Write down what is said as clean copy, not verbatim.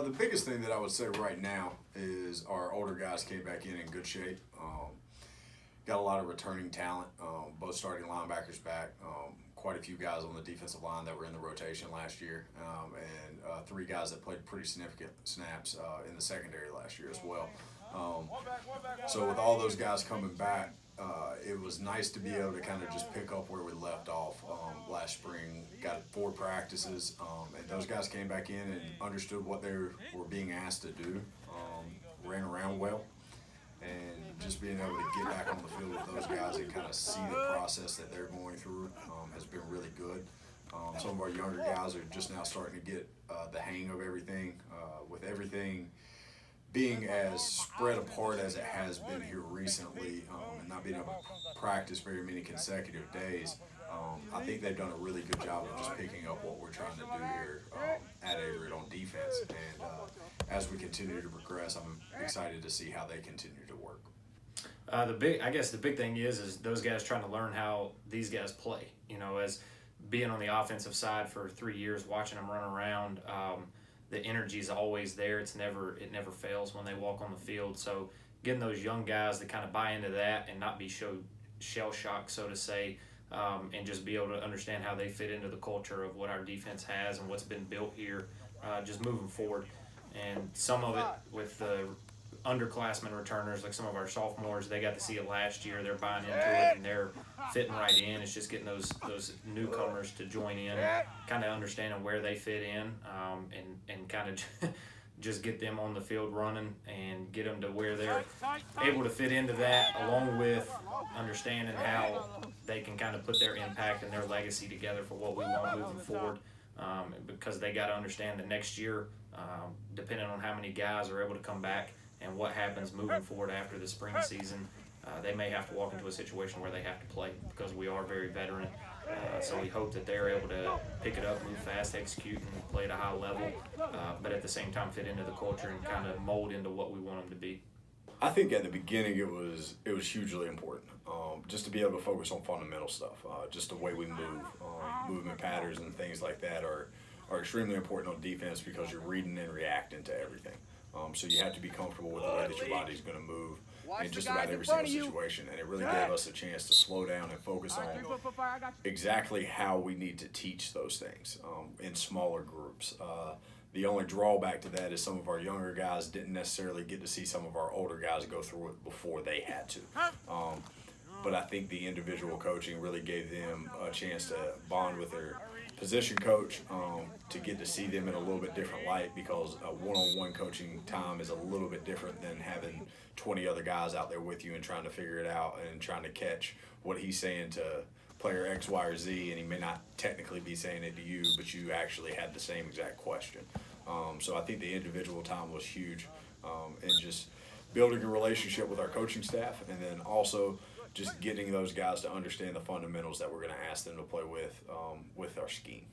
The biggest thing that I would say right now is our older guys came back in good shape. Got a lot of returning talent, both starting linebackers back, quite a few guys on the defensive line that were in the rotation last year, and 3 guys that played pretty significant snaps in the secondary last year as well. So with all those guys coming back, it was nice to be able to kind of just pick up where we left off last spring. Got 4 practices, and those guys came back in and understood what they were being asked to do, ran around well, and just being able to get back on the field with those guys and kind of see the process that they're going through has been really good. Some of our younger guys are just now starting to get the hang of everything, with everything being as spread apart as it has been here recently, and not being able to practice very many consecutive days. I think they've done a really good job of just picking up what we're trying to do here at Averett on defense. And as we continue to progress, I'm excited to see how they continue to work. I guess the big thing is those guys trying to learn how these guys play. You know, as being on the offensive side for 3 years, watching them run around, the energy is always there. It never fails when they walk on the field. So getting those young guys to kind of buy into that and not be shell shocked, so to say, and just be able to understand how they fit into the culture of what our defense has and what's been built here, just moving forward. And some of it with the underclassmen returners, like some of our sophomores, they got to see it last year. They're buying into it and they're fitting right in. It's just getting those newcomers to join in, kind of understanding where they fit in, and kind of just get them on the field running and get them to where they're able to fit into that, along with understanding how they can kind of put their impact and their legacy together for what we want moving forward, because they got to understand that next year, depending on how many guys are able to come back and what happens moving forward after the spring season, they may have to walk into a situation where they have to play, because we are very veteran. So we hope that they're able to pick it up, move fast, execute, and play at a high level, but at the same time fit into the culture and kind of mold into what we want them to be. I think at the beginning it was hugely important, just to be able to focus on fundamental stuff, just the way we move, movement patterns and things like that are extremely important on defense, because you're reading and reacting to everything. So you have to be comfortable with the way that your body's going to move in just about every single situation. And it really gave us a chance to slow down and focus on exactly how we need to teach those things in smaller groups. The only drawback to that is some of our younger guys didn't necessarily get to see some of our older guys go through it before they had to. But I think the individual coaching really gave them a chance to bond with their position coach, to get to see them in a little bit different light, because one-on-one coaching time is a little bit different than having 20 other guys out there with you and trying to figure it out and trying to catch what he's saying to player X, Y, or Z, and he may not technically be saying it to you, but you actually had the same exact question. So I think the individual time was huge, and just building a relationship with our coaching staff, and then also just getting those guys to understand the fundamentals that we're going to ask them to play with our scheme.